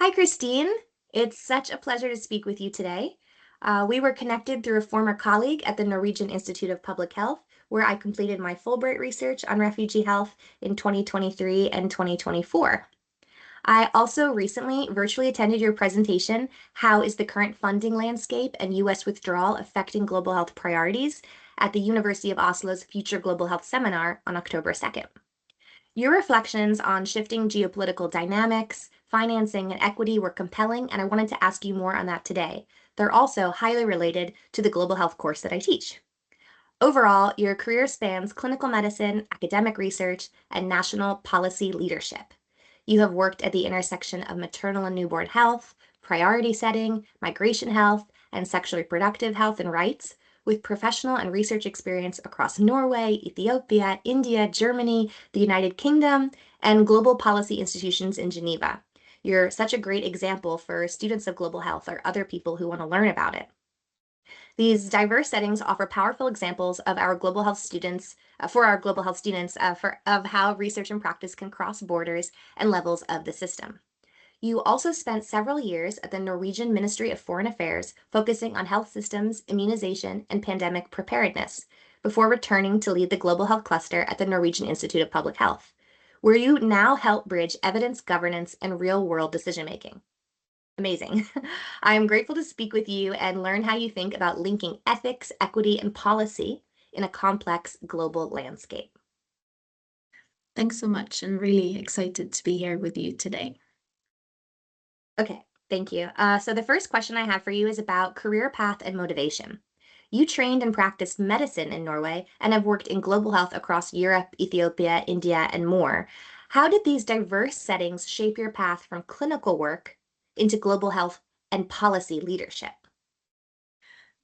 Hi, Kristine. It's such a pleasure to speak with you today. We were connected through a former colleague at the Norwegian Institute of Public Health, where I completed my Fulbright research on refugee health in 2023 and 2024. I also recently virtually attended your presentation, How is the Current Funding Landscape and U.S. Withdrawal Affecting Global Health Priorities, at the University of Oslo's Future Global Health Seminar on October 2nd. Your reflections on shifting geopolitical dynamics, financing, and equity were compelling, and I wanted to ask you more on that today. They're also highly related to the global health course that I teach. Overall, your career spans clinical medicine, academic research, and national policy leadership. You have worked at the intersection of maternal and newborn health, priority setting, migration health, and sexual reproductive health and rights, with professional and research experience across Norway, Ethiopia, India, Germany, the United Kingdom, and global policy institutions in Geneva. You're such a great example for students of global health or other people who want to learn about it. These diverse settings offer powerful examples of our global health students, of how research and practice can cross borders and levels of the system. You also spent several years at the Norwegian Ministry of Foreign Affairs, focusing on health systems, immunization, and pandemic preparedness, before returning to lead the Global Health Cluster at the Norwegian Institute of Public Health, where you now help bridge evidence, governance, and real-world decision-making. Amazing. I am grateful to speak with you and learn how you think about linking ethics, equity, and policy in a complex global landscape. Thanks so much, and really excited to be here with you today. Okay, thank you. So the first question I have for you is about career path and motivation. You trained and practiced medicine in Norway and have worked in global health across Europe, Ethiopia, India, and more. How did these diverse settings shape your path from clinical work into global health and policy leadership?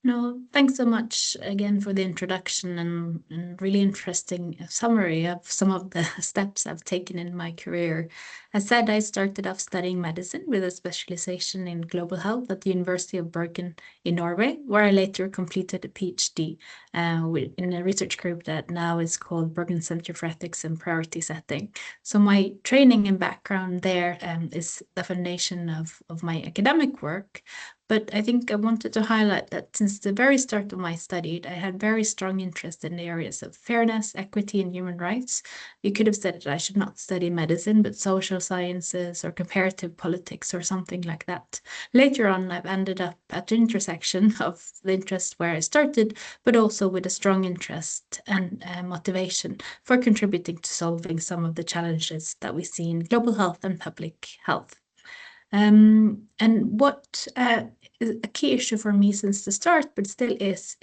No, thanks so much again for the introduction and really interesting summary of some of the steps I've taken in my career. As said, I started off studying medicine with a specialization in global health at the University of Bergen in Norway, where I later completed a PhD in a research group that now is called Bergen Center for Ethics and Priority Setting. So my training and background there is the foundation of my academic work. But I think I wanted to highlight that since the very start of my study, I had very strong interest in the areas of fairness, equity, and human rights. You could have said that I should not study medicine, but social sciences or comparative politics or something like that. Later on, I've ended up at the intersection of the interest where I started, but also with a strong interest and motivation for contributing to solving some of the challenges that we see in global health and public health. And what is a key issue for me since the start, but still is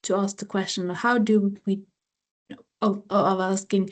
to ask the question of how do we, of asking,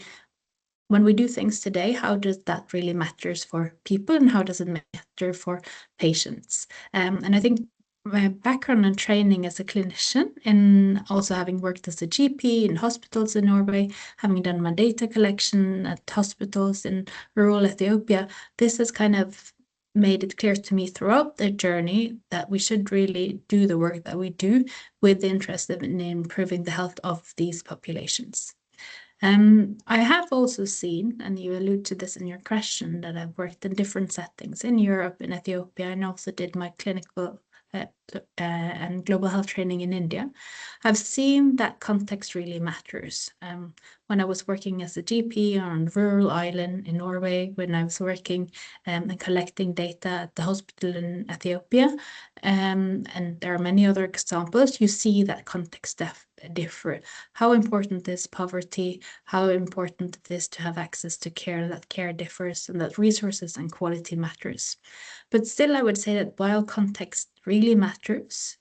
when we do things today, how does that really matters for people and how does it matter for patients? And I think my background and training as a clinician, and also having worked as a GP in hospitals in Norway, having done my data collection at hospitals in rural Ethiopia, this has kind of made it clear to me throughout the journey that we should really do the work that we do with the interest in improving the health of these populations. I have also seen, and you allude to this in your question, that I've worked in different settings in Europe, in Ethiopia, and also did my clinical and global health training in India. I've seen that context really matters. When I was working as a GP on a rural island in Norway, when I was working and collecting data at the hospital in Ethiopia, and there are many other examples, you see that context differ. How important is poverty? How important it is to have access to care, that care differs, and that resources and quality matters. But still, I would say that while context really matters,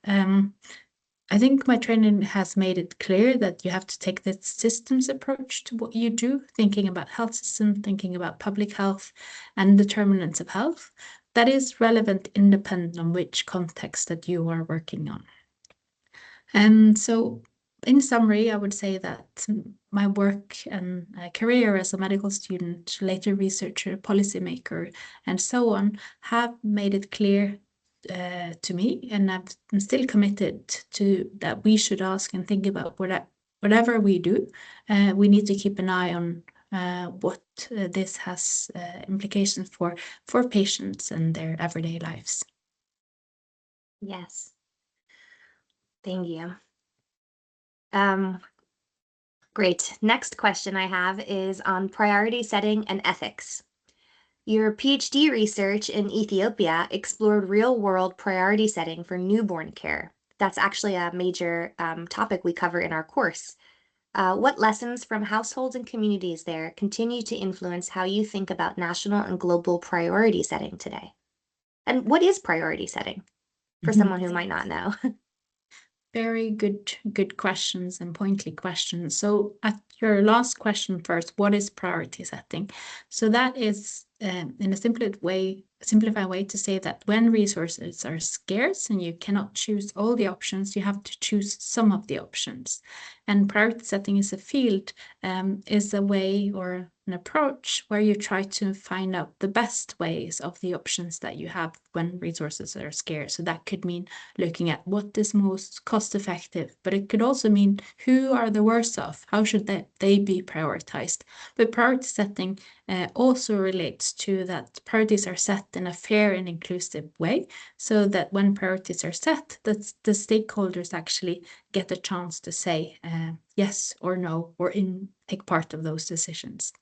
I think my training has made it clear that you have to take this systems approach to what you do, thinking about health system, thinking about public health and determinants of health that is relevant independent on which context that you are working on. And so in summary, I would say that my work and career as a medical student, later researcher, policymaker, and so on, have made it clear to me, and I'm still committed to that we should ask and think about whatever we do. We need to keep an eye on what this has implications for patients and their everyday lives. Yes. Thank you. Great. Next question I have is on priority setting and ethics. Your PhD research in Ethiopia explored real-world priority setting for newborn care. That's actually a major topic we cover in our course. What lessons from households and communities there continue to influence how you think about national and global priority setting today? And what is priority setting for someone who might not know? Very good questions and pointly questions. So at your last question first, what is priority setting? So that is in a simplified way to say that when resources are scarce and you cannot choose all the options, you have to choose some of the options. And priority setting is a field, is a way or an approach where you try to find out the best ways of the options that you have when resources are scarce. So that could mean looking at what is most cost effective, but it could also mean who are the worst off, how should they be prioritized. But priority setting also relates to that priorities are set in a fair and inclusive way, so that when priorities are set, that the stakeholders actually get a chance to say yes or no, or take part of those decisions.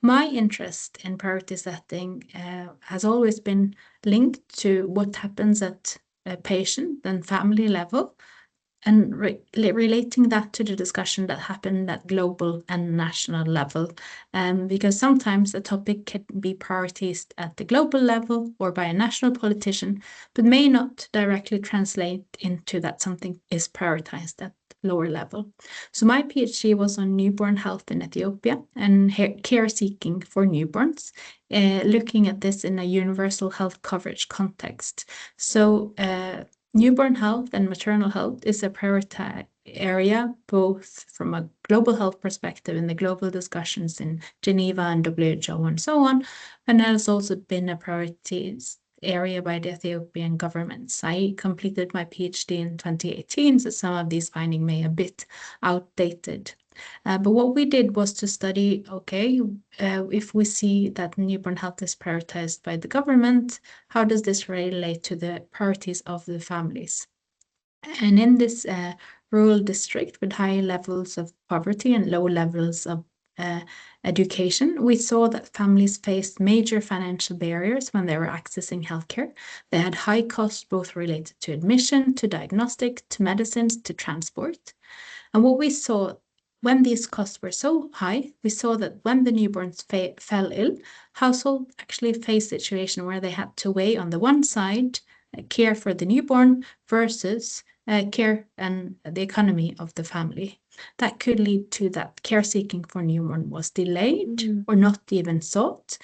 My interest in priority setting has always been linked to what happens at a patient and family level, and relating that to the discussion that happened at global and national level, because sometimes a topic can be prioritized at the global level or by a national politician, but may not directly translate into that something is prioritized at lower level. So my PhD was on newborn health in Ethiopia and care seeking for newborns, looking at this in a universal health coverage context. So newborn health and maternal health is a priority area, both from a global health perspective in the global discussions in Geneva and WHO and so on, and has also been a priority area by the Ethiopian government. I completed my PhD in 2018, so some of these findings may be a bit outdated. But what we did was to study, okay, if we see that newborn health is prioritized by the government, how does this relate to the priorities of the families? And in this rural district with high levels of poverty and low levels of education, we saw that families faced major financial barriers when they were accessing healthcare. They had high costs, both related to admission, to diagnostic, to medicines, to transport. And what we saw when these costs were so high, we saw that when the newborns fell ill, households actually faced a situation where they had to weigh on the one side care for the newborn versus care and the economy of the family. That could lead to that care seeking for newborn was delayed or not even sought,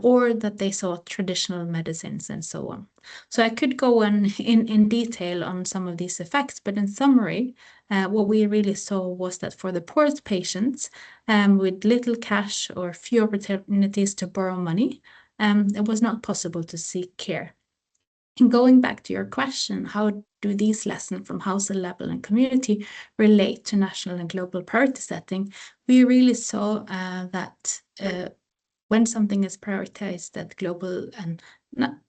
or that they sought traditional medicines and so on. So I could go on in detail on some of these effects, but in summary, what we really saw was that for the poorest patients with little cash or few opportunities to borrow money, it was not possible to seek care. And going back to your question, how do these lessons from household level and community relate to national and global priority setting? We really saw that when something is prioritized at global and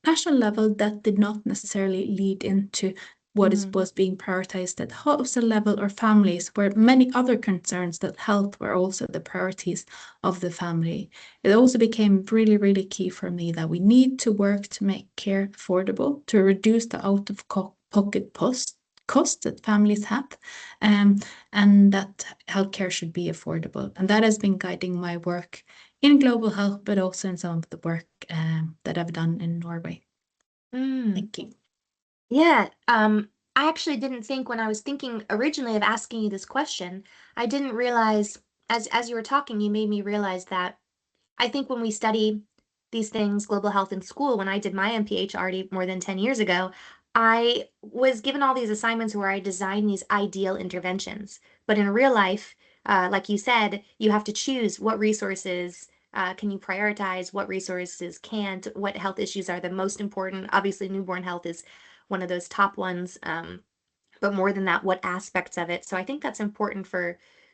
national level, that did not necessarily lead into what was being prioritized at household level or families, where many other concerns that health were also the priorities of the family. It also became really, really key for me that we need to work to make care affordable, to reduce the out-of-pocket cost that families have, and that healthcare should be affordable. And that has been guiding my work in global health, but also in some of the work that I've done in Norway. Thank you. Yeah, I actually didn't think when I was thinking originally of asking you this question, I didn't realize as you were talking, you made me realize that I think when we study these things, global health in school, when I did my MPH already more than 10 years ago, I was given all these assignments where I designed these ideal interventions. But in real life, like you said, you have to choose what resources can you prioritize, what resources can't, what health issues are the most important. Obviously, newborn health is one of those top ones. But more than that, what aspects of it? So I think that's important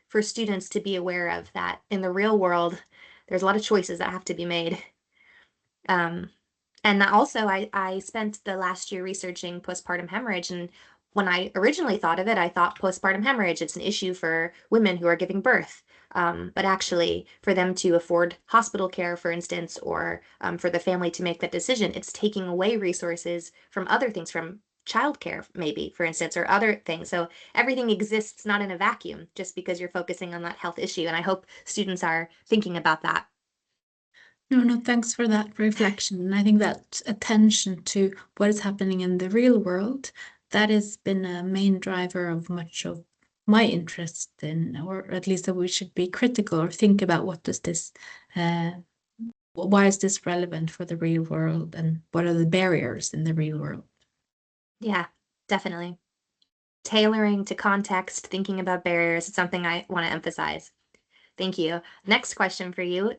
for students to be aware of that in the real world, there's a lot of choices that have to be made. Um, and also, I spent the last year researching postpartum hemorrhage. And when I originally thought of it, I thought postpartum hemorrhage, it's an issue for women who are giving birth. But actually, for them to afford hospital care, for instance, or for the family to make that decision, it's taking away resources from other things, from childcare, maybe, for instance, or other things. So everything exists not in a vacuum just because you're focusing on that health issue. And I hope students are thinking about that. No, thanks for that reflection. And I think that attention to what is happening in the real world, that has been a main driver of much of my interest in, or at least that we should be critical or think about what does this, why is this relevant for the real world, and what are the barriers in the real world? Yeah, definitely. Tailoring to context, thinking about barriers, is something I want to emphasize. Thank you. Next question for you,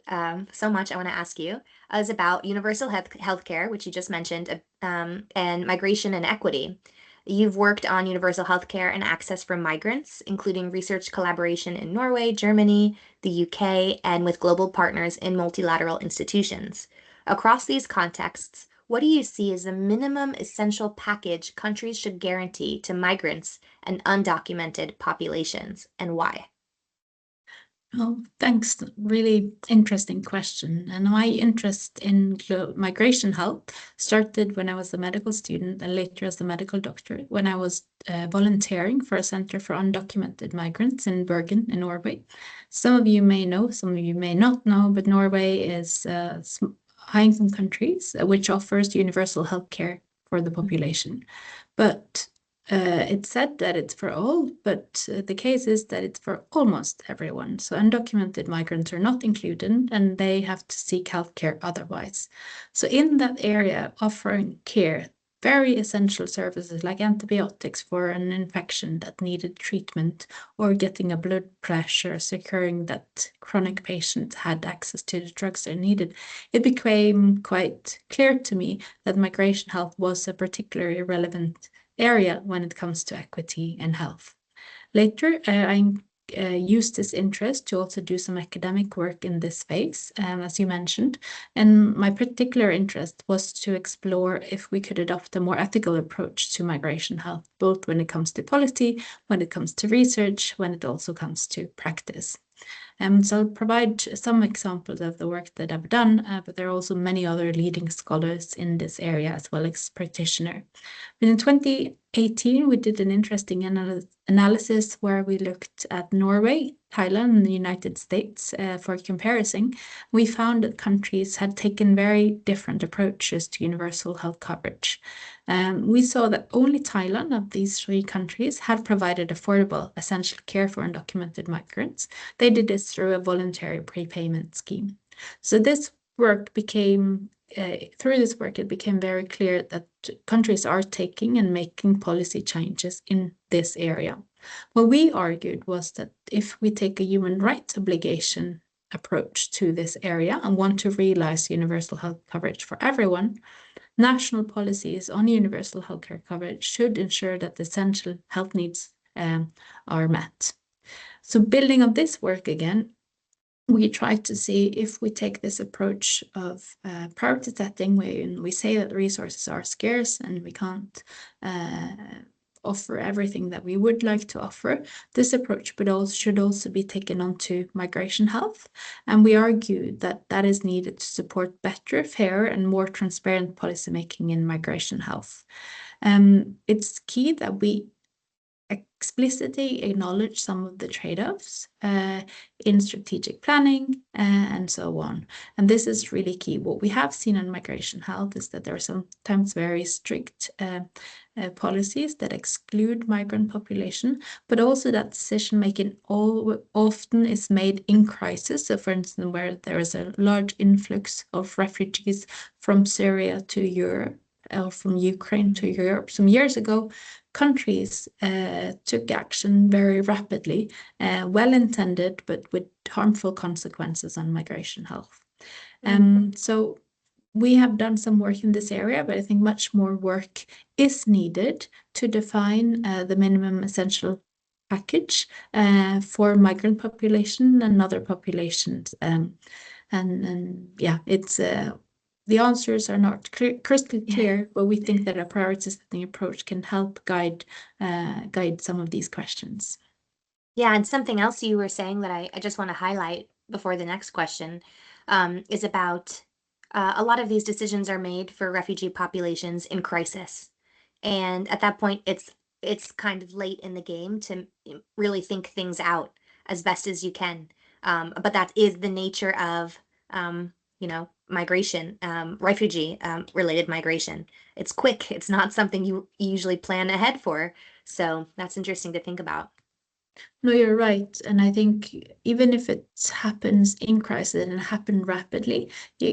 so much I want to ask you, is about universal healthcare, which you just mentioned, and migration and equity. You've worked on universal healthcare and access for migrants, including research collaboration in Norway, Germany, the UK, and with global partners in multilateral institutions. Across these contexts, what do you see as the minimum essential package countries should guarantee to migrants and undocumented populations, and why? Oh, thanks. Really interesting question. And my interest in migration health started when I was a medical student and later as a medical doctor, when I was volunteering for a center for undocumented migrants in Bergen in Norway. Some of you may know, some of you may not know, but Norway is high-income countries which offers universal health care for the population. But it's said that it's for all, but the case is that it's for almost everyone. So undocumented migrants are not included, and they have to seek healthcare otherwise. So in that area, offering care, very essential services like antibiotics for an infection that needed treatment, or getting a blood pressure, securing that chronic patients had access to the drugs they needed, it became quite clear to me that migration health was a particularly relevant area when it comes to equity and health. Later, I used this interest to also do some academic work in this space, as you mentioned. And my particular interest was to explore if we could adopt a more ethical approach to migration health, both when it comes to policy, when it comes to research, when it also comes to practice. So I'll provide some examples of the work that I've done, but there are also many other leading scholars in this area as well as practitioners. But in 2018, we did an interesting analysis where we looked at Norway, Thailand, and the United States for comparison. We found that countries had taken very different approaches to universal health coverage. We saw that only Thailand of these three countries had provided affordable essential care for undocumented migrants. They did this through a voluntary prepayment scheme. So this work became through this work, it became very clear that countries are taking and making policy changes in this area. What we argued was that if we take a human rights obligation approach to this area and want to realize universal health coverage for everyone, national policies on universal healthcare coverage should ensure that the essential health needs are met. So building on this work again, we try to see if we take this approach of priority setting, when we say that resources are scarce and we can't offer everything that we would like to offer, this approach should also be taken onto migration health. And we argue that that is needed to support better, fairer, and more transparent policymaking in migration health. It's key that we explicitly acknowledge some of the trade-offs in strategic planning and so on. And this is really key. What we have seen in migration health is that there are sometimes very strict policies that exclude migrant population, but also that decision-making often is made in crisis. So for instance, where there is a large influx of refugees from Syria to Europe, or from Ukraine to Europe some years ago, countries took action very rapidly, well-intended, but with harmful consequences on migration health. So we have done some work in this area, but I think much more work is needed to define the minimum essential package for migrant population and other populations. And yeah, it's the answers are not crystal clear, but we think that a priority setting approach can help guide some of these questions. Yeah, and something else you were saying that I just want to highlight before the next question is about a lot of these decisions are made for refugee populations in crisis. And at that point, it's kind of late in the game to really think things out as best as you can. But that is the nature of, migration, refugee related migration. It's quick. It's not something you usually plan ahead for. So that's interesting to think about. No, you're right. And I think even if it happens in crisis and happen rapidly,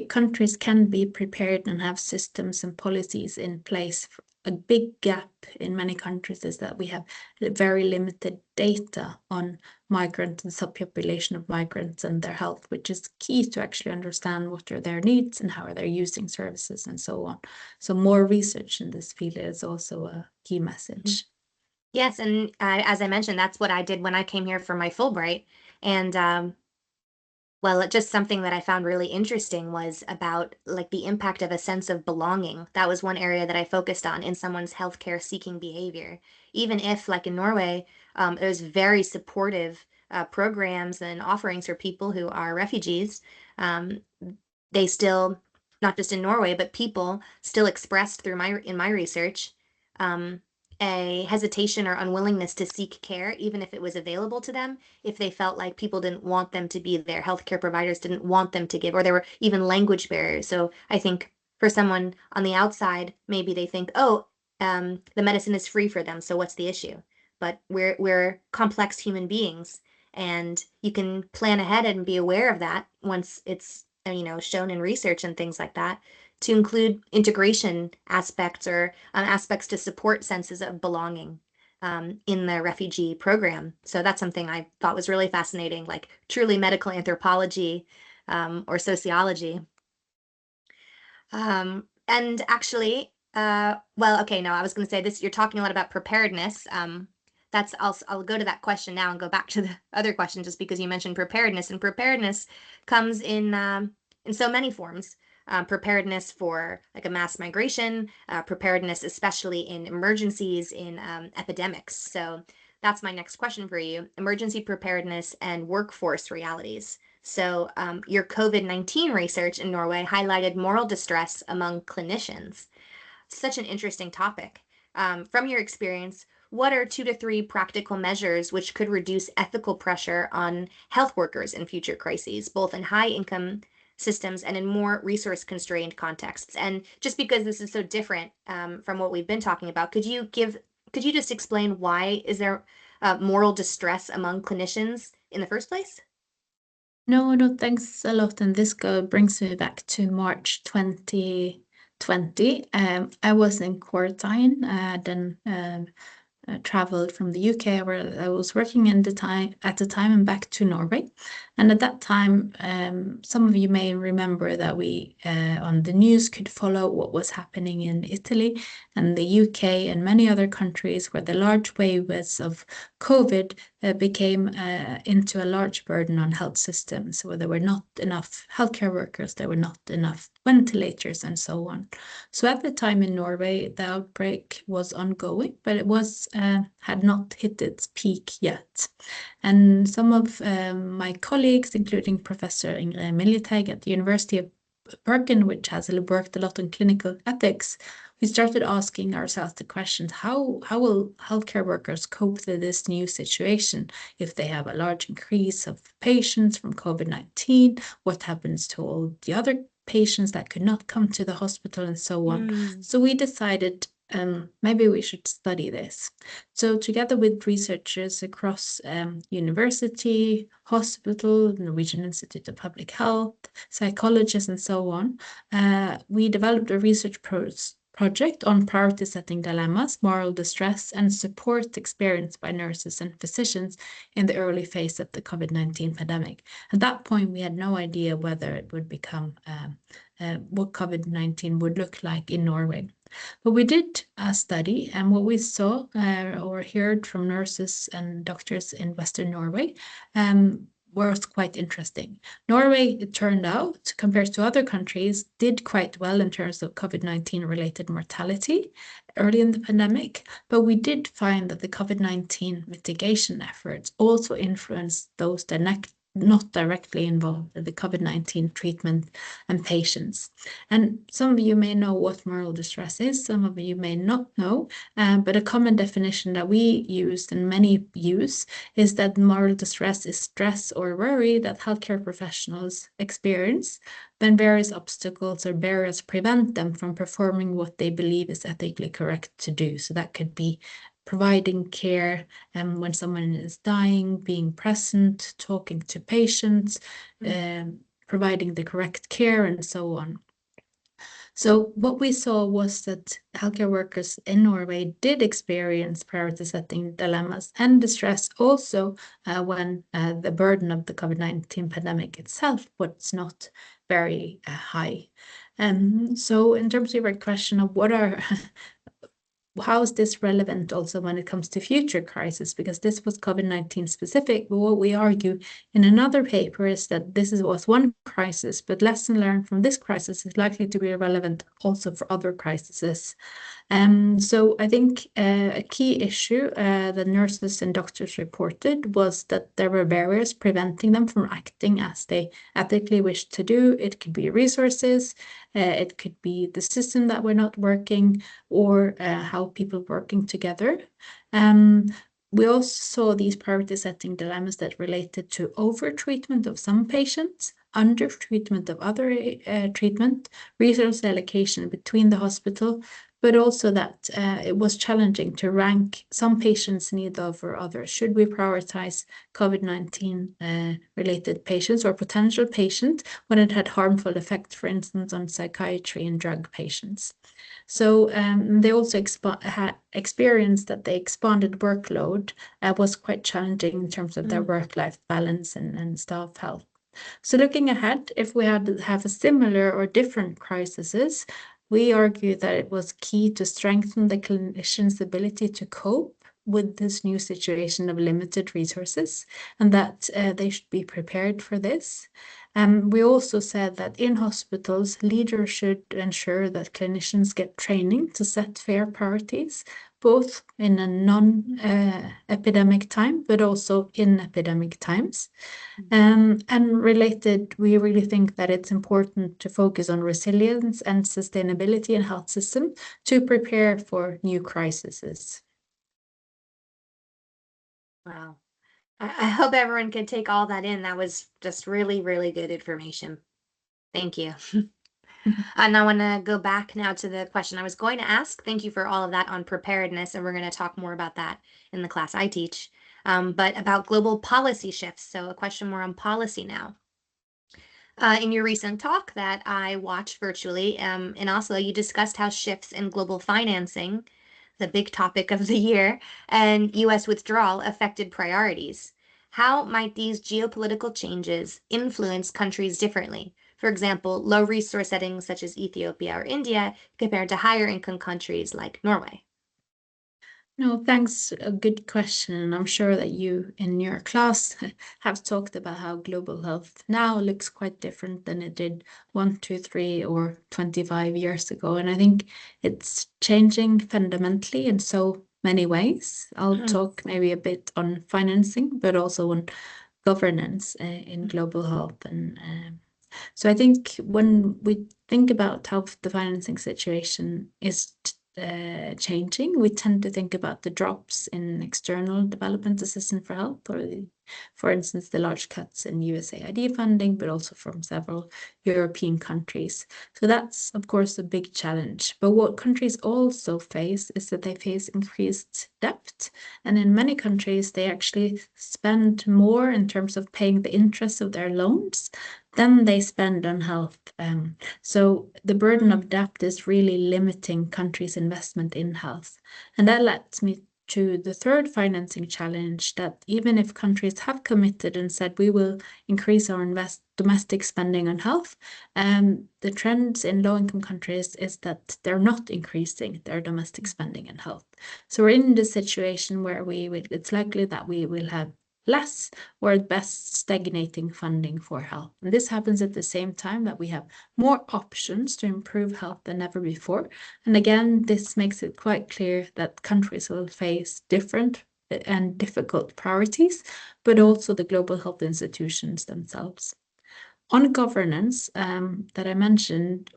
countries can be prepared and have systems and policies in place. A big gap in many countries is that we have very limited data on migrants and subpopulation of migrants and their health, which is key to actually understand what are their needs and how are they using services and so on. So more research in this field is also a key message. Yes, and as I mentioned, that's what I did when I came here for my Fulbright. And just something that I found really interesting was about like the impact of a sense of belonging. That was one area that I focused on in someone's healthcare seeking behavior. Even if, like in Norway, there's very supportive programs and offerings for people who are refugees, um, they still, not just in Norway, but people still expressed through my research, um, a hesitation or unwillingness to seek care, even if it was available to them, if they felt like people didn't want them to be there, healthcare providers didn't want them to give, or there were even language barriers. So I think for someone on the outside, maybe they think, oh, the medicine is free for them, so what's the issue? But we're complex human beings, and you can plan ahead and be aware of that once it's shown in research and things like that, to include integration aspects or aspects to support senses of belonging in the refugee program. So that's something I thought was really fascinating, like truly medical anthropology or sociology. And actually, okay, no, I was going to say this. You're talking a lot about preparedness. I'll go to that question now and go back to the other question just because you mentioned preparedness, and preparedness comes in so many forms. Preparedness for like a mass migration, preparedness especially in emergencies, in epidemics. So that's my next question for you: emergency preparedness and workforce realities. So, your COVID-19 research in Norway highlighted moral distress among clinicians. Such an interesting topic. From your experience, what are 2 to 3 practical measures which could reduce ethical pressure on health workers in future crises, both in high income systems and in more resource constrained contexts? And just because this is so different from what we've been talking about, could you just explain why is there moral distress among clinicians in the first place? No, thanks a lot. And this brings me back to March 2020. I was in quarantine, then traveled from the UK where I was working at the time and back to Norway. And at that time, some of you may remember that we on the news could follow what was happening in Italy and the UK and many other countries where the large waves of COVID became into a large burden on health systems, where there were not enough healthcare workers, there were not enough ventilators, and so on. So at the time in Norway, the outbreak was ongoing, but it had not hit its peak yet. And some of my colleagues, including Professor Ingrid Miljeteg at the University of Bergen, which has worked a lot on clinical ethics, we started asking ourselves the questions: how will healthcare workers cope with this new situation if they have a large increase of patients from COVID-19? What happens to all the other patients that could not come to the hospital and so on? So we decided maybe we should study this. So together with researchers across university, hospital, Norwegian Institute of Public Health, psychologists, and so on, we developed a research project on priority setting dilemmas, moral distress, and support experienced by nurses and physicians in the early phase of the COVID-19 pandemic. At that point, we had no idea whether it would become what COVID-19 would look like in Norway. But we did a study, and what we saw or heard from nurses and doctors in Western Norway was quite interesting. Norway, it turned out, compared to other countries, did quite well in terms of COVID-19 related mortality early in the pandemic, but we did find that the COVID-19 mitigation efforts also influenced those that not directly involved in the COVID-19 treatment and patients. And some of you may know what moral distress is, some of you may not know, but a common definition that we use and many use is that moral distress is stress or worry that healthcare professionals experience when various obstacles or barriers prevent them from performing what they believe is ethically correct to do. So that could be providing care when someone is dying, being present, talking to patients, providing the correct care, and so on. So what we saw was that healthcare workers in Norway did experience priority setting dilemmas and distress also when the burden of the COVID-19 pandemic itself was not very high. So in terms of your question of what are how is this relevant also when it comes to future crises? Because this was COVID-19 specific, but what we argue in another paper is that this was one crisis, but lesson learned from this crisis is likely to be relevant also for other crises. So I think a key issue that nurses and doctors reported was that there were barriers preventing them from acting as they ethically wished to do. It could be resources, it could be the system that were not working, or how people working together. We also saw these priority setting dilemmas that related to over-treatment of some patients, under-treatment of other treatment, resource allocation between the hospital, but also that it was challenging to rank some patients' need over others. Should we prioritize COVID-19 related patients or potential patients when it had harmful effects, for instance, on psychiatry and drug patients? So they also had experienced that the expanded workload was quite challenging in terms of their work-life balance and staff health. So looking ahead, if we had to have a similar or different crises, we argue that it was key to strengthen the clinician's ability to cope with this new situation of limited resources, and that they should be prepared for this. We also said that in hospitals, leaders should ensure that clinicians get training to set fair priorities, both in a non-epidemic time, but also in epidemic times. And related, we really think that it's important to focus on resilience and sustainability in health system to prepare for new crises. Wow. I hope everyone could take all that in. That was just really, really good information. Thank you. And I want to go back now to the question I was going to ask. Thank you for all of that on preparedness, and we're going to talk more about that in the class I teach, but about global policy shifts. So a question more on policy now. In your recent talk that I watched virtually in Oslo, you discussed how shifts in global financing, the big topic of the year, and U.S. withdrawal affected priorities. How might these geopolitical changes influence countries differently? For example, low resource settings such as Ethiopia or India compared to higher income countries like Norway. No, thanks. A good question. I'm sure that you in your class have talked about how global health now looks quite different than it did 1, 2, 3, or 25 years ago. And I think it's changing fundamentally in so many ways. I'll talk maybe a bit on financing, but also on governance in global health. And so I think when we think about how the financing situation is changing, we tend to think about the drops in external development assistance for health, or for instance, the large cuts in USAID funding, but also from several European countries. So that's, of course, a big challenge. But what countries also face is that they face increased debt. And in many countries, they actually spend more in terms of paying the interest of their loans than they spend on health. So the burden of debt is really limiting countries' investment in health. And that leads me to the third financing challenge, that even if countries have committed and said we will increase our domestic spending on health, the trends in low-income countries is that they're not increasing their domestic spending in health. So we're in the situation where it's likely that we will have less or at best stagnating funding for health. And this happens at the same time that we have more options to improve health than ever before. And again, this makes it quite clear that countries will face different and difficult priorities, but also the global health institutions themselves. On governance, that I mentioned,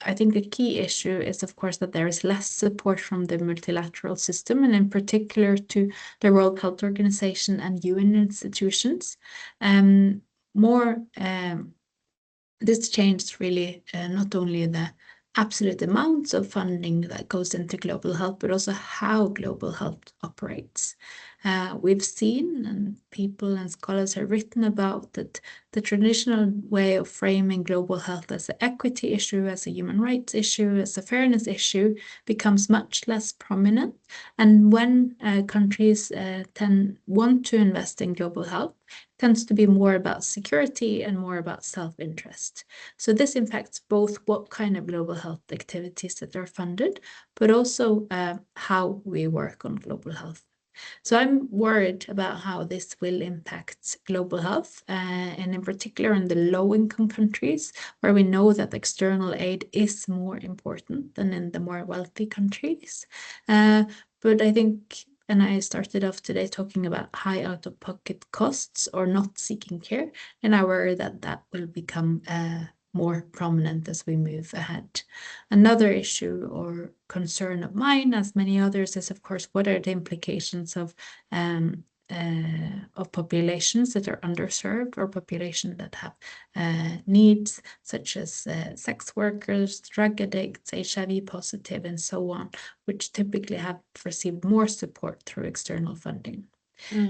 I think the key issue is, of course, that there is less support from the multilateral system, and in particular to the World Health Organization and UN institutions. More this changed really not only the absolute amounts of funding that goes into global health, but also how global health operates. We've seen, and people and scholars have written about, that the traditional way of framing global health as an equity issue, as a human rights issue, as a fairness issue becomes much less prominent. And when countries want to invest in global health, tends to be more about security and more about self-interest. So this impacts both what kind of global health activities that are funded, but also how we work on global health. So I'm worried about how this will impact global health, and in particular in the low-income countries, where we know that external aid is more important than in the more wealthy countries. But I think, and I started off today talking about high out-of-pocket costs or not seeking care, and I worry that that will become more prominent as we move ahead. Another issue or concern of mine, as many others, is of course what are the implications of populations that are underserved or population that have needs, such as sex workers, drug addicts, HIV positive, and so on, which typically have received more support through external funding.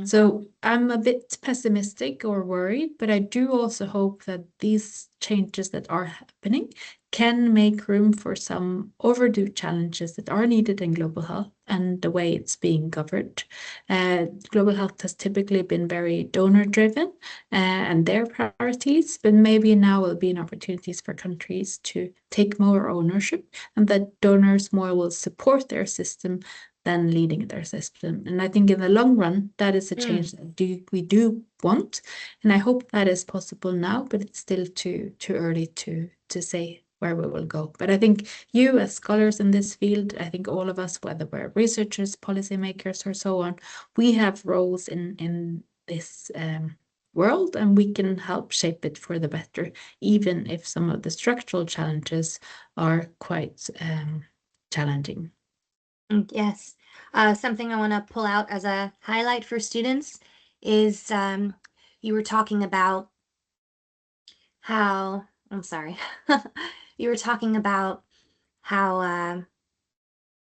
So I'm a bit pessimistic or worried, but I do also hope that these changes that are happening can make room for some overdue challenges that are needed in global health and the way it's being governed. Global health has typically been very donor-driven and their priorities, but maybe now will be an opportunities for countries to take more ownership, and that donors more will support their system than leading their system. And I think in the long run, that is a change that we do want. And I hope that is possible now, but it's still too early to say where we will go. But I think you, as scholars in this field, I think all of us, whether we're researchers, policymakers, or so on, we have roles in this world, and we can help shape it for the better, even if some of the structural challenges are quite challenging. Yes. Something I want to pull out as a highlight for students is you were talking about how, I'm sorry, you were talking about how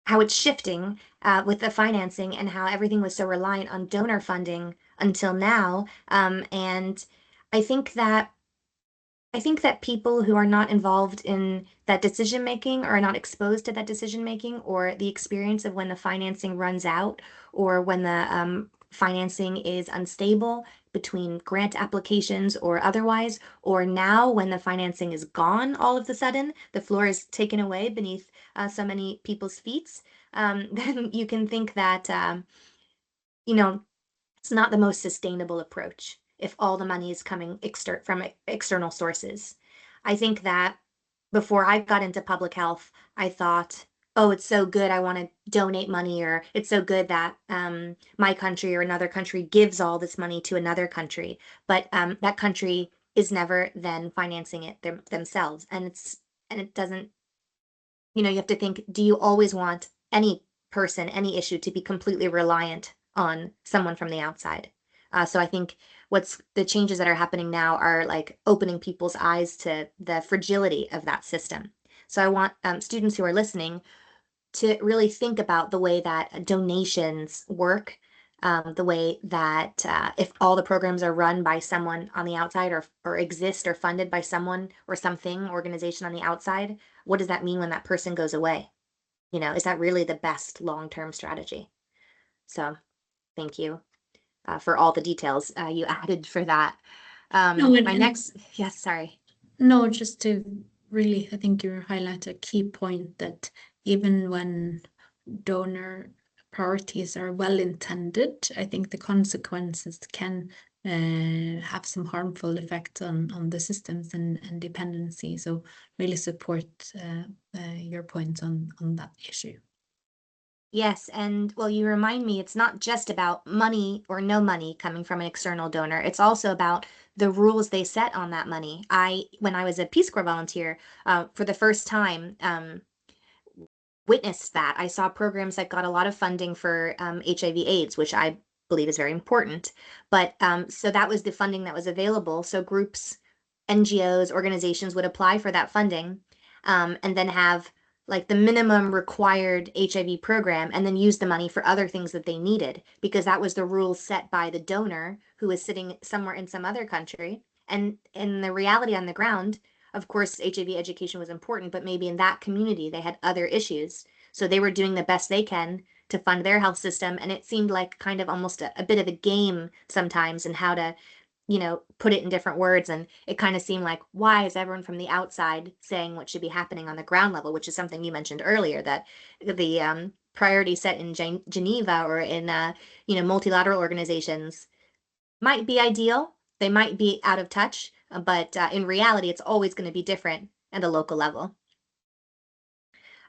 it's shifting with the financing and how everything was so reliant on donor funding until now. And I think that people who are not involved in that decision making or are not exposed to that decision making or the experience of when the financing runs out or when the financing is unstable between grant applications or otherwise, or now when the financing is gone all of a sudden, the floor is taken away beneath so many people's feet, then you can think that, it's not the most sustainable approach if all the money is coming from external sources. I think that before I got into public health, I thought, oh, it's so good, I want to donate money, or it's so good that my country or another country gives all this money to another country, but that country is never then financing it themselves, and it doesn't. You have to think: do you always want any person, any issue, to be completely reliant on someone from the outside? So I think what's the changes that are happening now are like opening people's eyes to the fragility of that system. So I want students who are listening to really think about the way that donations work, the way that if all the programs are run by someone on the outside or exist or funded by someone or something, organization on the outside, what does that mean when that person goes away? Is that really the best long-term strategy? So thank you for all the details you added for that. No, Yes, sorry. no, just to really, I think you highlight a key point that even when donor priorities are well intended, I think the consequences can have some harmful effects on the systems and dependency. So really support your points on that issue. Yes, and well, you remind me it's not just about money or no money coming from an external donor. It's also about the rules they set on that money. When I was a Peace Corps volunteer, for the first time, witnessed that. I saw programs that got a lot of funding for HIV/AIDS, which I believe is very important. But so that was the funding that was available. So groups, NGOs, organizations would apply for that funding, and then have like the minimum required HIV program and then use the money for other things that they needed because that was the rules set by the donor who was sitting somewhere in some other country. And in the reality on the ground, of course, HIV education was important, but maybe in that community they had other issues. So they were doing the best they can to fund their health system. And it seemed like kind of almost a bit of a game sometimes in how to, put it in different words. And it kind of seemed like, why is everyone from the outside saying what should be happening on the ground level, which is something you mentioned earlier, that the priority set in Geneva or in, multilateral organizations might be ideal. They might be out of touch, but in reality, it's always going to be different at a local level.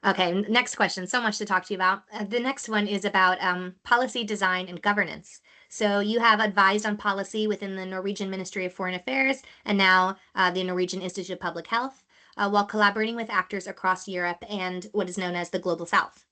Okay, next question. So much to talk to you about. The next one is about policy design and governance. So you have advised on policy within the Norwegian Ministry of Foreign Affairs and now the Norwegian Institute of Public Health, while collaborating with actors across Europe and what is known as the Global South.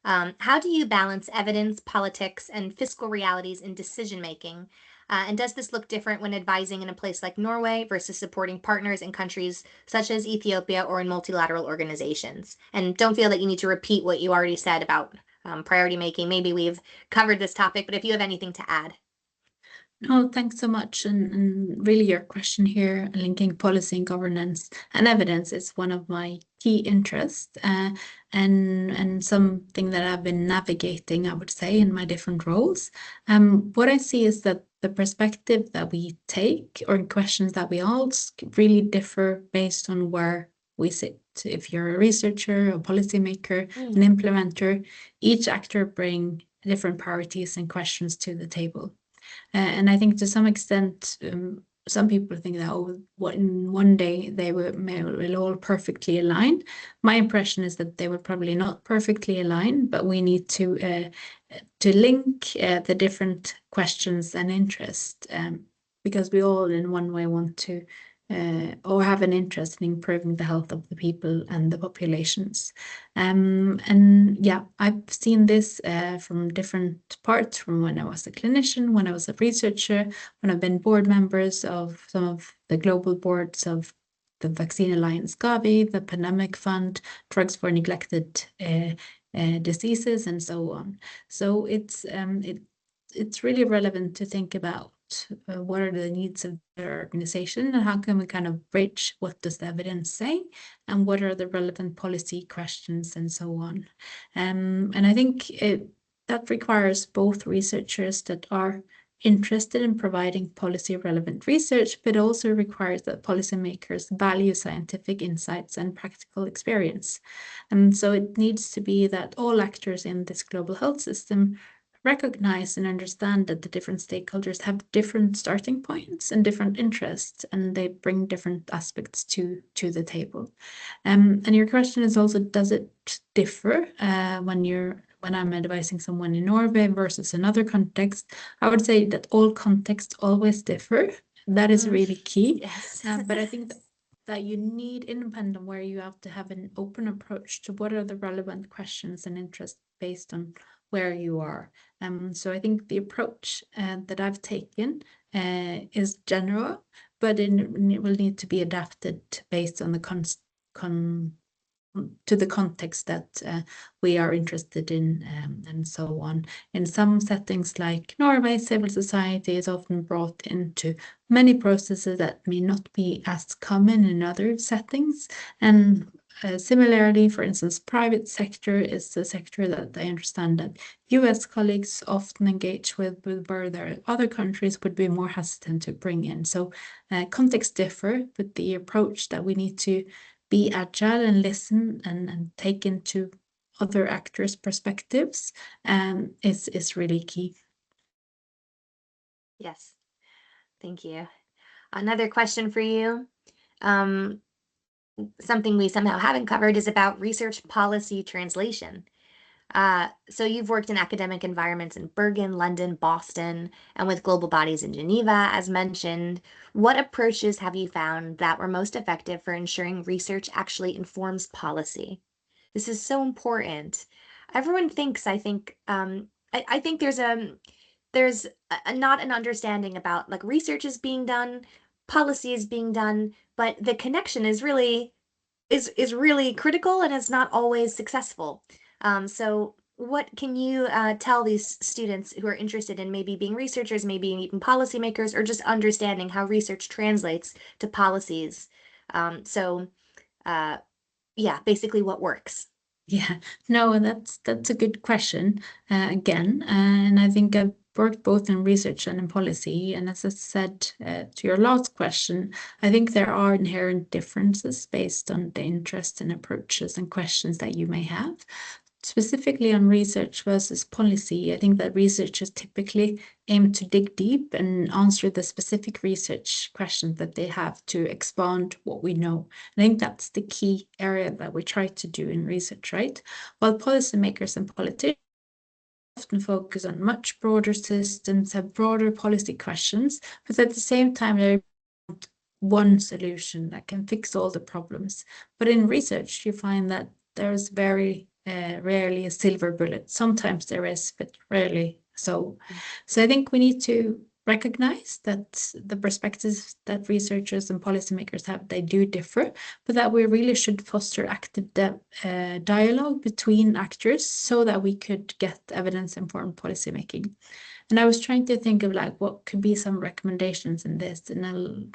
How do you balance evidence, politics, and fiscal realities in decision making? And does this look different when advising in a place like Norway versus supporting partners in countries such as Ethiopia or in multilateral organizations? And don't feel that you need to repeat what you already said about priority making. Maybe we've covered this topic, but if you have anything to add. No, thanks so much. And really your question here, linking policy and governance and evidence is one of my key interests and something that I've been navigating, I would say, in my different roles. What I see is that the perspective that we take or questions that we ask really differ based on where we sit. If you're a researcher, a policymaker, an implementer, each actor bring different priorities and questions to the table. And I think to some extent, some people think that in one day they will all perfectly align. My impression is that they will probably not perfectly align, but we need to link the different questions and interests because we all in one way want to or have an interest in improving the health of the people and the populations. And yeah, I've seen this from different parts, from when I was a clinician, when I was a researcher, when I've been board members of some of the global boards of the Vaccine Alliance Gavi, the Pandemic Fund, Drugs for Neglected Diseases, and so on. So it's really relevant to think about what are the needs of their organization and how can we kind of bridge what does the evidence say and what are the relevant policy questions and so on. And I think that requires both researchers that are interested in providing policy relevant research, but also requires that policymakers value scientific insights and practical experience. And so it needs to be that all actors in this global health system recognize and understand that the different stakeholders have different starting points and different interests, and they bring different aspects to the table. And your question is also, does it differ when I'm advising someone in Norway versus another context? I would say that all contexts always differ. That is really key. Yes. But I think that you need independent where you have to have an open approach to what are the relevant questions and interests based on where you are. So I think the approach that I've taken is general, but it will need to be adapted based on to the context that we are interested in and so on. In some settings like Norway, civil society is often brought into many processes that may not be as common in other settings. And Similarly, for instance, private sector is the sector that I understand that US colleagues often engage with where there other countries would be more hesitant to bring in. So contexts differ, but the approach that we need to be agile and listen and take into other actors' perspectives is really key. Yes, thank you. Another question for you. Something we somehow haven't covered is about research policy translation. So you've worked in academic environments in Bergen, London, Boston, and with global bodies in Geneva, as mentioned. What approaches have you found that were most effective for ensuring research actually informs policy? This is so important. Everyone thinks, I think, I think not an understanding about like research is being done, policy is being done, but the connection is really critical and is not always successful. So what can you tell these students who are interested in maybe being researchers, maybe even policymakers, or just understanding how research translates to policies? So yeah, basically what works. Yeah, no, that's a good question again, and I think I've worked both in research and in policy. And as I said to your last question, I think there are inherent differences based on the interests and approaches and questions that you may have. Specifically on research versus policy, I think that researchers typically aim to dig deep and answer the specific research questions that they have to expand what we know. I think that's the key area that we try to do in research, right? While policymakers and politicians often focus on much broader systems, have broader policy questions, but at the same time, there one solution that can fix all the problems. But in research, you find that there's very rarely a silver bullet. Sometimes there is, but rarely so. So I think we need to recognize that the perspectives that researchers and policymakers have, they do differ, but that we really should foster active dialogue between actors so that we could get evidence-informed policymaking. And I was trying to think of like what could be some recommendations in this, and I'll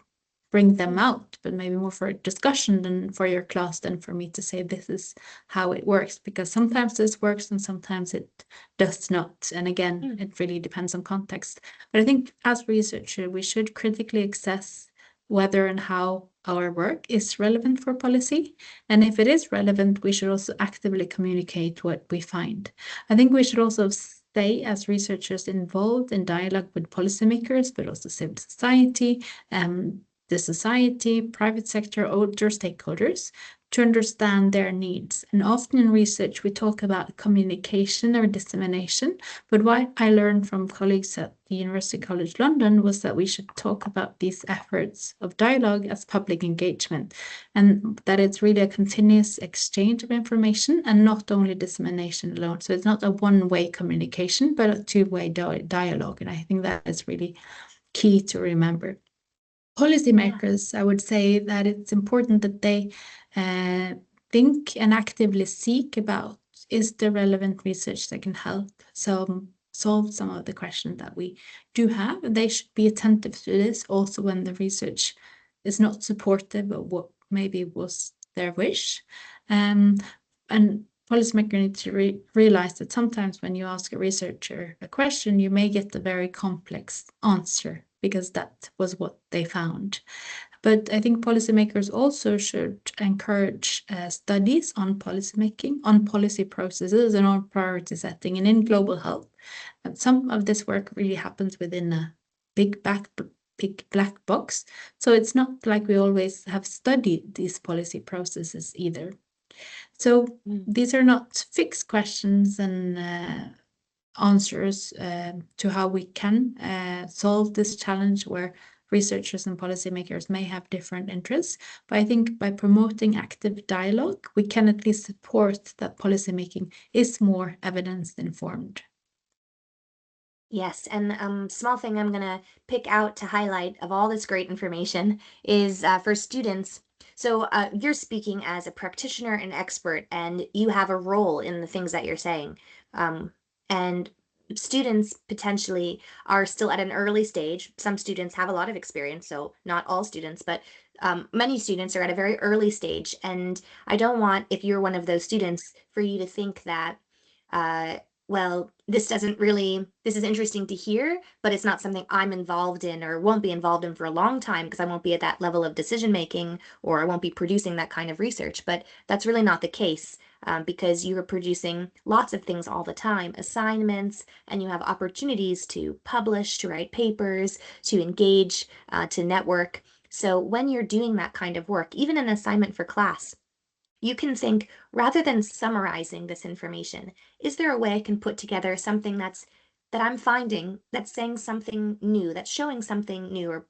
bring them out, but maybe more for a discussion than for your class than for me to say this is how it works, because sometimes this works and sometimes it does not. And again, it really depends on context. But I think as researcher, we should critically assess whether and how our work is relevant for policy. And if it is relevant, we should also actively communicate what we find. I think we should also stay as researchers involved in dialogue with policymakers, but also civil society, the society, private sector, other stakeholders to understand their needs. And often in research, we talk about communication or dissemination, but what I learned from colleagues at the University College London was that we should talk about these efforts of dialogue as public engagement, and that it's really a continuous exchange of information and not only dissemination alone. So it's not a one-way communication, but a two-way dialogue. And I think that is really key to remember. Policymakers, I would say that it's important that they think and actively seek about is there relevant research that can help solve some of the questions that we do have. And they should be attentive to this also when the research is not supportive of what maybe was their wish. And policymakers need to realize that sometimes when you ask a researcher a question, you may get a very complex answer because that was what they found. But I think policymakers also should encourage studies on policymaking, on policy processes, and on priority setting, and in global health. And some of this work really happens within a big black box. So it's not like we always have studied these policy processes either. So these are not fixed questions and answers to how we can solve this challenge where researchers and policymakers may have different interests. But I think by promoting active dialogue, we can at least support that policymaking is more evidence-informed. Yes, and small thing I'm gonna pick out to highlight of all this great information is for students. So you're speaking as a practitioner and expert, and you have a role in the things that you're saying. And students potentially are still at an early stage. Some students have a lot of experience, so not all students, but many students are at a very early stage. And I don't want, if you're one of those students, for you to think that, uh, well, this is interesting to hear, but it's not something I'm involved in or won't be involved in for a long time because I won't be at that level of decision making or I won't be producing that kind of research. But that's really not the case. Because you are producing lots of things all the time, assignments, and you have opportunities to publish, to write papers, to engage, to network. So when you're doing that kind of work, even an assignment for class, you can think, rather than summarizing this information, is there a way I can put together something that I'm finding that's saying something new, that's showing something new or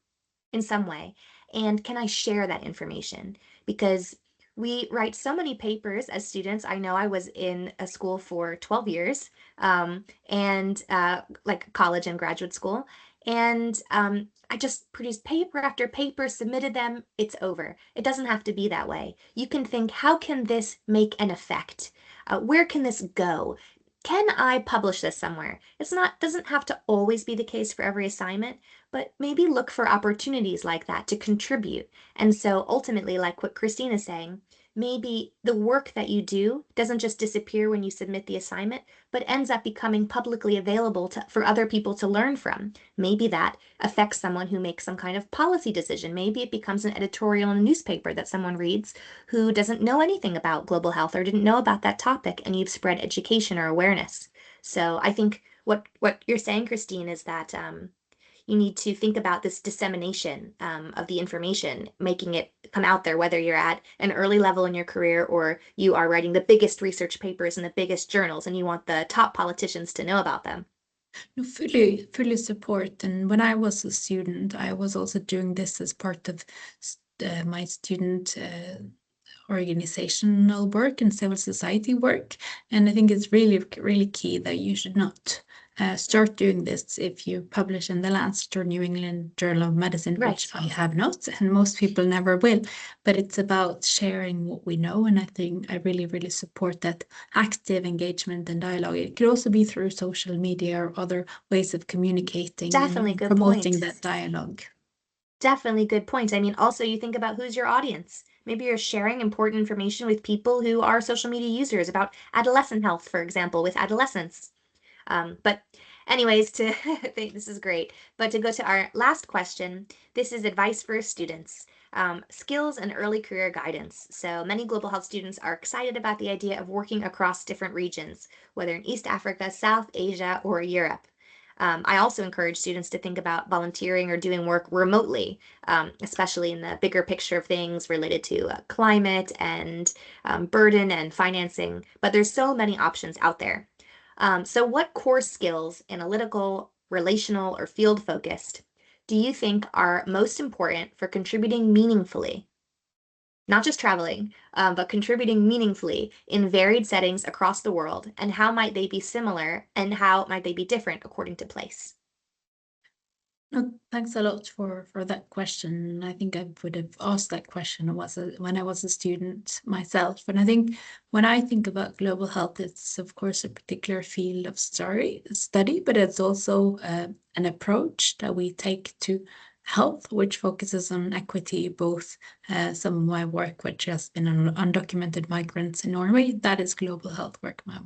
in some way? And can I share that information? Because we write so many papers as students. I know I was in a school for 12 years, and like college and graduate school. And I just produced paper after paper, submitted them, it's over. It doesn't have to be that way. You can think, how can this make an effect? Where can this go? Can I publish this somewhere? It's not, doesn't have to always be the case for every assignment, but maybe look for opportunities like that to contribute. And so ultimately, like what Kristine is saying, maybe the work that you do doesn't just disappear when you submit the assignment, but ends up becoming publicly available for other people to learn from. Maybe that affects someone who makes some kind of policy decision. Maybe it becomes an editorial in a newspaper that someone reads who doesn't know anything about global health or didn't know about that topic, and you've spread education or awareness. So I think what you're saying, Kristine, is that you need to think about this dissemination of the information, making it come out there, whether you're at an early level in your career or you are writing the biggest research papers in the biggest journals and you want the top politicians to know about them. No, fully support. And when I was a student, I was also doing this as part of my student organizational work and civil society work. And I think it's really key that you should not start doing this if you publish in the Lancet or New England Journal of Medicine, Right. which I have not, and most people never will. But it's about sharing what we know. And I think I really support that active engagement and dialogue. It could also be through social media or other ways of communicating Definitely and good promoting point. that dialogue. Definitely good point. I mean, also you think about who's your audience. Maybe you're sharing important information with people who are social media users about adolescent health, for example, with adolescents. But anyways, to this is great. But to go to our last question, this is advice for students. Skills and early career guidance. So many global health students are excited about the idea of working across different regions, whether in East Africa, South Asia, or Europe. I also encourage students to think about volunteering or doing work remotely, especially in the bigger picture of things related to climate and burden and financing. But there's so many options out there. So what core skills, analytical, relational, or field focused, do you think are most important for contributing meaningfully? Not just traveling, but contributing meaningfully in varied settings across the world, and how might they be similar and how might they be different according to place? No, thanks a lot for that question. I think I would have asked that question when I was a student myself. And I think when I think about global health, it's of course a particular field of study, but it's also an approach that we take to health, which focuses on equity, both some of my work, which has been on undocumented migrants in Norway, that is global health work. My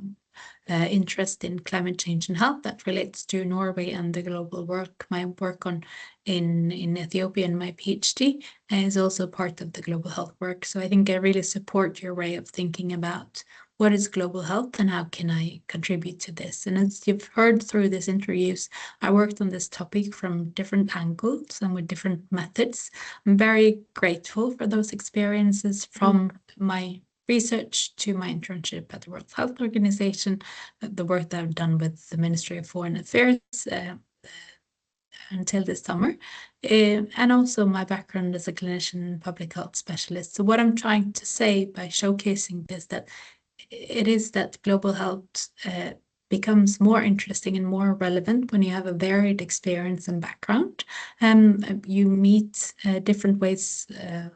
interest in climate change and health that relates to Norway and the global work. My work on in Ethiopia and my PhD is also part of the global health work. So I think I really support your way of thinking about what is global health and how can I contribute to this. And as you've heard through this interviews, I worked on this topic from different angles and with different methods. I'm very grateful for those experiences from my research to my internship at the World Health Organization, the work that I've done with the Ministry of Foreign Affairs until this summer, and also my background as a clinician and public health specialist. So what I'm trying to say by showcasing this, that it is that global health becomes more interesting and more relevant when you have a varied experience and background. You meet different ways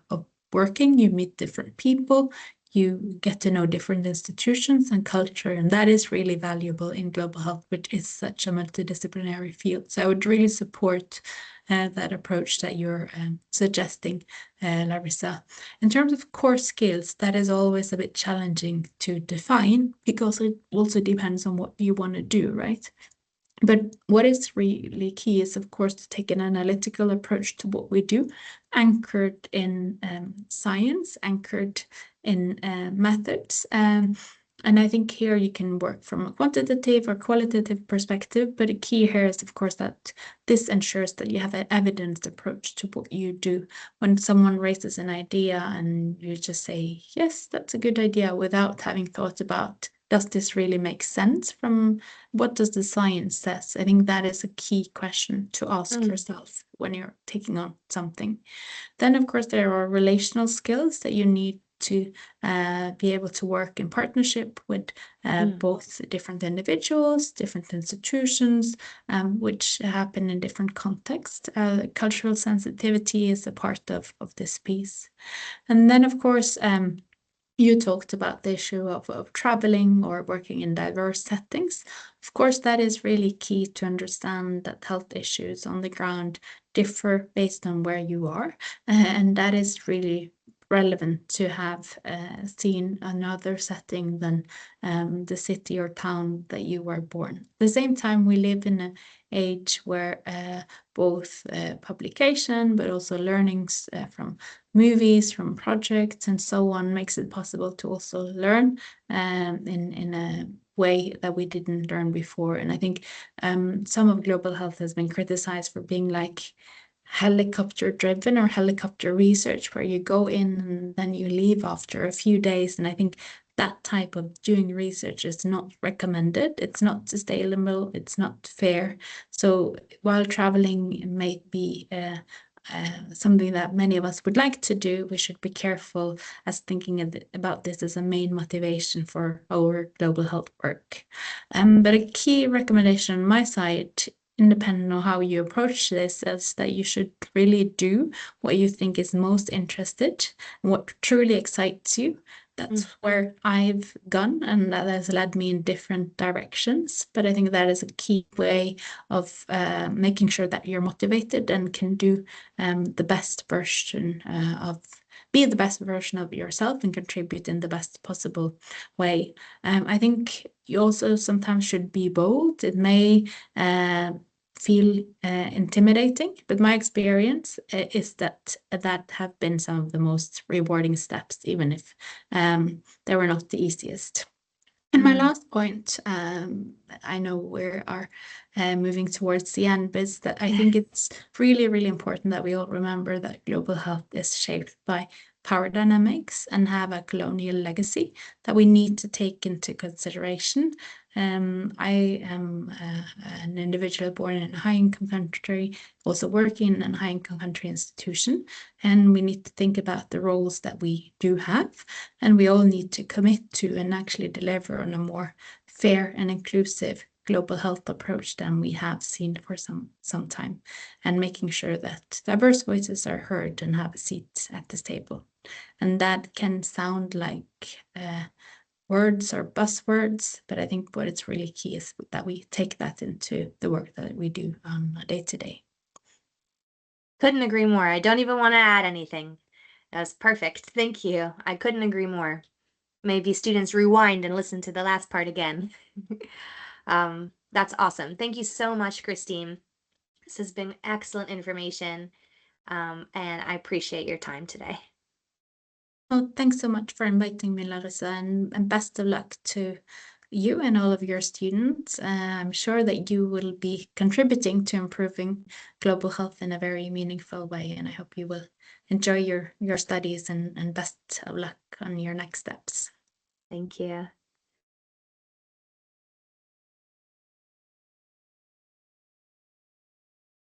of working, you meet different people, you get to know different institutions and culture, and that is really valuable in global health, which is such a multidisciplinary field. So I would really support that approach that you're suggesting, Larissa. In terms of core skills, that is always a bit challenging to define because it also depends on what you want to do, right? But what is really key is, of course, to take an analytical approach to what we do, anchored in science, anchored in methods. And I think here you can work from a quantitative or qualitative perspective, but a key here is, of course, that this ensures that you have an evidence approach to what you do. When someone raises an idea and you just say, yes, that's a good idea, without having thought about, does this really make sense from what does the science says? I think that is a key question to ask yourself when you're taking on something. Then, of course, there are relational skills that you need to be able to work in partnership with both different individuals, different institutions, which happen in different contexts. Cultural sensitivity is a part of this piece. And then, of course, you talked about the issue of traveling or working in diverse settings. Of course, that is really key to understand that health issues on the ground differ based on where you are. And that is really relevant to have seen another setting than the city or town that you were born. At the same time, we live in an age where both publication, but also learnings from movies, from projects, and so on, makes it possible to also learn in a way that we didn't learn before. And I think some of global health has been criticized for being like helicopter driven or helicopter research, where you go in and then you leave after a few days. And I think that type of doing research is not recommended. It's not sustainable. It's not fair. So while traveling may be something that many of us would like to do, we should be careful as thinking about this as a main motivation for our global health work. But a key recommendation on my side, independent of how you approach this, is that you should really do what you think is most interested and what truly excites you. That's where I've gone, and that has led me in different directions. But I think that is a key way of making sure that you're motivated and can do the best version be the best version of yourself and contribute in the best possible way. I think you also sometimes should be bold. It may feel intimidating, but my experience is that have been some of the most rewarding steps, even if they were not the easiest. And my last point, I know we are moving towards the end, but is that I think it's really, really important that we all remember that global health is shaped by power dynamics and have a colonial legacy that we need to take into consideration. I am an individual born in a high-income country, also working in a high-income country institution, and we need to think about the roles that we do have, and we all need to commit to and actually deliver on a more fair and inclusive global health approach than we have seen for some time, and making sure that diverse voices are heard and have a seat at this table. And that can sound like words or buzzwords, but I think what it's really key is that we take that into the work that we do on a day-to-day. Couldn't agree more. I don't even want to add anything. That's perfect. Thank you. I couldn't agree more. Maybe students rewind and listen to the last part again. That's awesome. Thank you so much, Kristine. This has been excellent information, and I appreciate your time today. Well, thanks so much for inviting me, Larissa, and best of luck to you and all of your students. I'm sure that you will be contributing to improving global health in a very meaningful way, and I hope you will enjoy your studies and best of luck on your next steps. Thank you.